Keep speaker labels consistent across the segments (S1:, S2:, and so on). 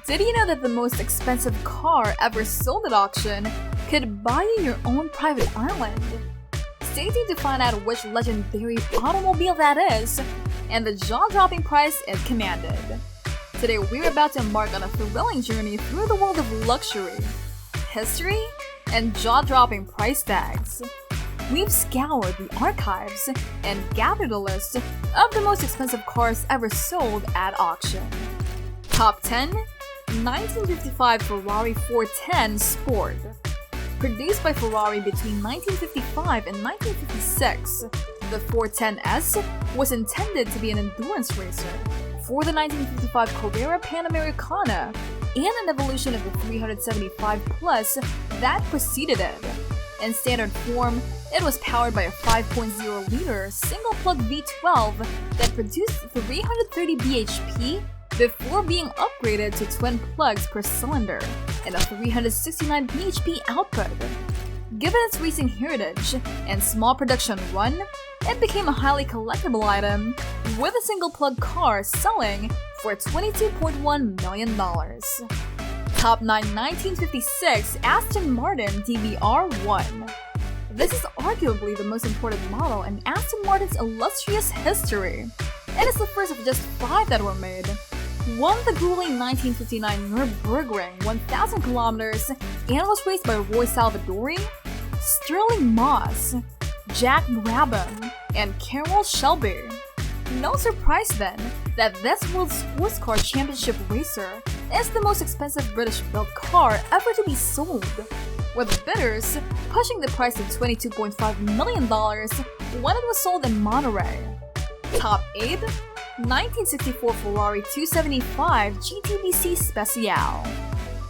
S1: Did you know that the most expensive car ever sold at auction could buy you your own private island? Stay tuned to find out which legendary automobile that is and the jaw-dropping price it commanded. Today we're about to embark on a thrilling journey through the world of luxury, history, and jaw-dropping price tags. We've scoured the archives and gathered a list of the most expensive cars ever sold at auction. Top 10. 1955 Ferrari 410 Sport. Produced by Ferrari between 1955 and 1956, the 410S was intended to be an endurance racer for the 1955 Carrera Panamericana and an evolution of the 375 Plus that preceded it. In standard form, it was powered by a 5.0-liter single-plug V12 that produced 330 bhp before being upgraded to twin plugs per cylinder and a 369 bhp output. Given its racing heritage and small production run, it became a highly collectible item, with a single-plug car selling for $22.1 million. Top 9 1956 Aston Martin DBR 1. This is arguably the most important model in Aston Martin's illustrious history. It is the first of just 5 that were made. Won the gruelling 1959 Nürbrugring 1,000 kilometers and was raced by Roy Salvadori, Stirling Moss, Brabham and Carroll Shelby. No surprise then that this World Sports Car Championship racer is the most expensive British-built car ever to be sold, with bidders pushing the price to $22.5 million when it was sold in Monterey. Top 8. 1964 Ferrari 275 GTBC Speciale.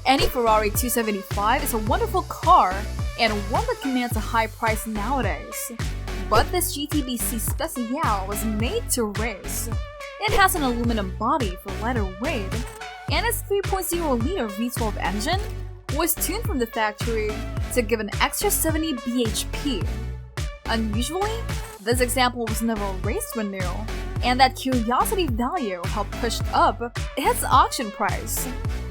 S1: Any Ferrari 275 is a wonderful car and one that commands a high price nowadays. But this GTBC Speciale was made to race. It has an aluminum body for lighter weight, and its 3.0-liter V12 engine was tuned from the factory to give an extra 70 bhp. Unusually, this example was never raced when new, and that curiosity value helped push up its auction price,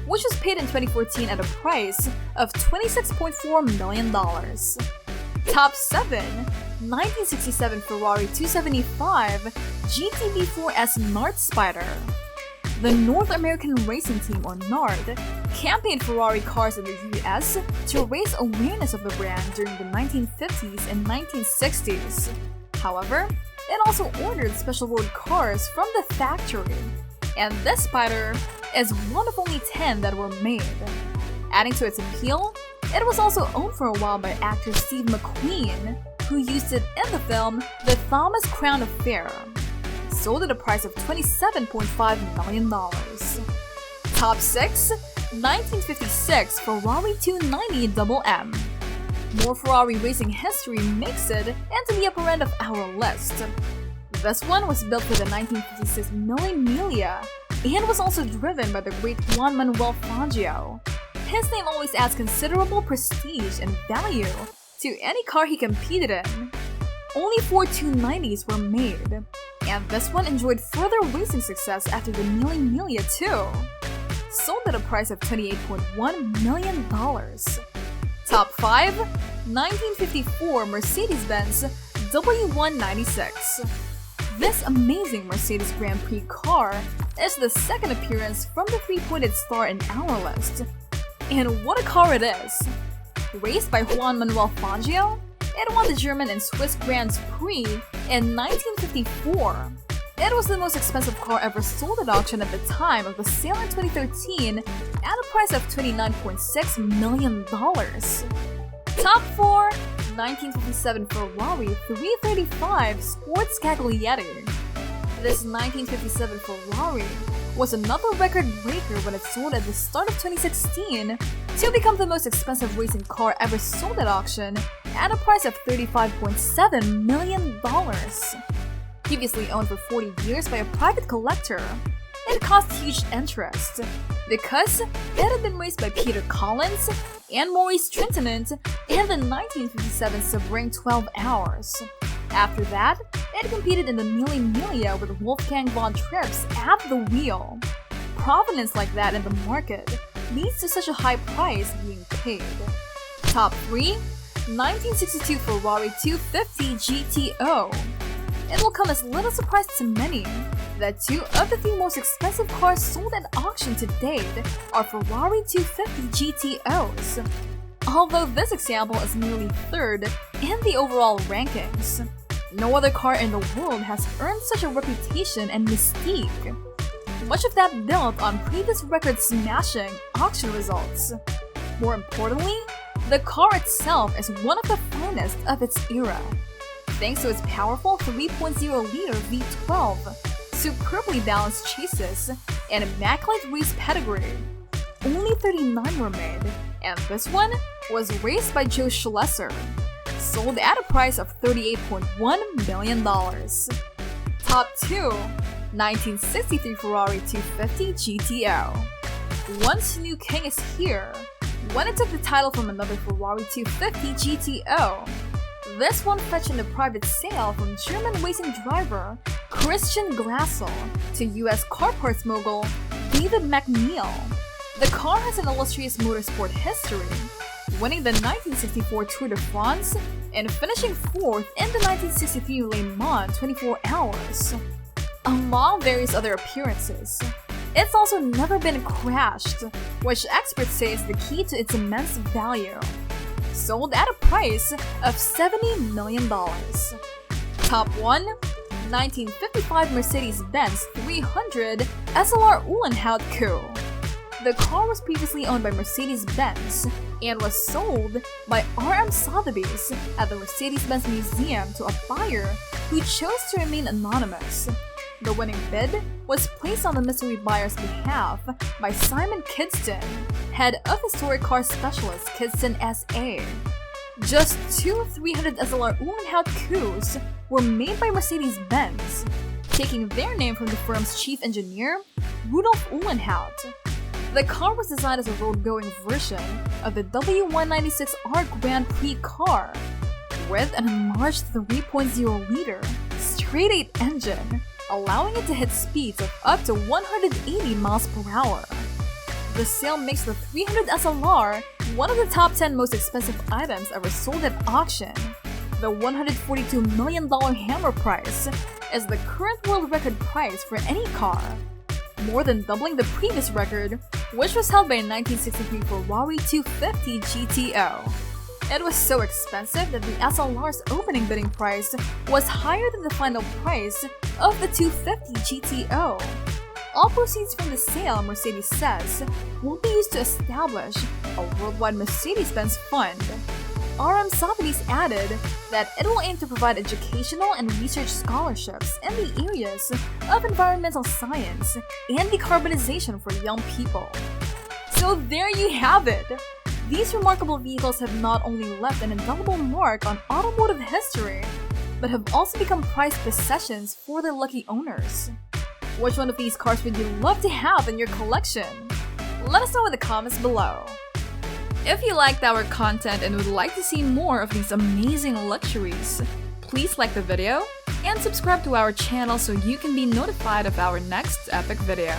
S1: which was paid in 2014 at a price of $26.4 million. Top 7. 1967 Ferrari 275 GTB4S Nard Spider. The North American Racing Team, or NARD, campaigned Ferrari cars in the US to raise awareness of the brand during the 1950s and 1960s. However, it also ordered special road cars from the factory, and this Spider is one of only 10 that were made. Adding to its appeal, it was also owned for a while by actor Steve McQueen, who used it in the film The Thomas Crown Affair. Sold at a price of $27.5 million. Top 6. 1956 Ferrari 290 MM. More Ferrari racing history makes it into the upper end of our list. This one was built for the 1956 Mille Miglia and was also driven by the great Juan Manuel Fangio. His name always adds considerable prestige and value to any car he competed in. Only 4 290s were made, and this one enjoyed further racing success after the Mille Miglia too. Sold at a price of $28.1 million. Top 5. 1954 Mercedes-Benz W196. This amazing Mercedes Grand Prix car is the second appearance from the three-pointed star in our list. And what a car it is! Raced by Juan Manuel Fangio, it won the German and Swiss Grand Prix in 1954. It was the most expensive car ever sold at auction at the time of the sale in 2013 at a price of $29.6 million. Top 4. 1957 Ferrari 335 Sports Cagliari. This 1957 Ferrari was another record breaker when it sold at the start of 2016 to become the most expensive racing car ever sold at auction at a price of $35.7 million. Previously owned for 40 years by a private collector, it caused huge interest because it had been raced by Peter Collins and Maurice Trintignant in the 1957 Sebring 12 Hours. After that, it competed in the Mille Miglia with Wolfgang von Trips at the wheel. provenance like that in the market leads to such a high price being paid. Top 3. 1962 Ferrari 250 GTO. It will come as little surprise to many that 2 of the 3 most expensive cars sold at auction to date are Ferrari 250 GTOs. Although this example is merely 3rd in the overall rankings, no other car in the world has earned such a reputation and mystique. Much of that built on previous record-smashing auction results. More importantly, the car itself is one of the finest of its era. Thanks to its powerful 3.0-liter V12, superbly balanced chassis, and immaculate race pedigree. Only 39 were made, and this one was raced by Joe Schlesser, sold at a price of $38.1 million. Top 2. 1963 Ferrari 250 GTO. Once new king is here, when it took the title from another Ferrari 250 GTO. This one fetched in a private sale from German racing driver Christian Glassel to US car parts mogul David McNeil. The car has an illustrious motorsport history, winning the 1964 Tour de France and finishing 4th in the 1963 Le Mans 24 Hours. Among various other appearances, it's also never been crashed, which experts say is the key to its immense value. Sold at a price of $70 million. Top 1. 1955 Mercedes-Benz 300 SLR Uhlenhaut Coupe. The car was previously owned by Mercedes-Benz and was sold by RM Sotheby's at the Mercedes-Benz Museum to a buyer who chose to remain anonymous. The winning bid was placed on the mystery buyer's behalf by Simon Kidston, head of historic car specialist Kidston SA. Just 2 300 SLR Uhlenhaut Coupes were made by Mercedes-Benz, taking their name from the firm's chief engineer, Rudolf Uhlenhaut. The car was designed as a road-going version of the W196R Grand Prix car, with an enlarged 3.0-liter straight-8 engine, allowing it to hit speeds of up to 180 miles per hour. The sale makes the 300 SLR one of the top 10 most expensive items ever sold at auction. The $142 million hammer price is the current world record price for any car, more than doubling the previous record, which was held by a 1963 Ferrari 250 GTO. It was so expensive that the SLR's opening bidding price was higher than the final price of the 250 GTO. All proceeds from the sale, Mercedes says, will be used to establish a worldwide Mercedes-Benz fund. RM Sotheby's added that it will aim to provide educational and research scholarships in the areas of environmental science and decarbonization for young people. So there you have it! These remarkable vehicles have not only left an indelible mark on automotive history, but have also become prized possessions for their lucky owners. Which one of these cars would you love to have in your collection? Let us know in the comments below. If you liked our content and would like to see more of these amazing luxuries, please like the video and subscribe to our channel so you can be notified of our next epic video.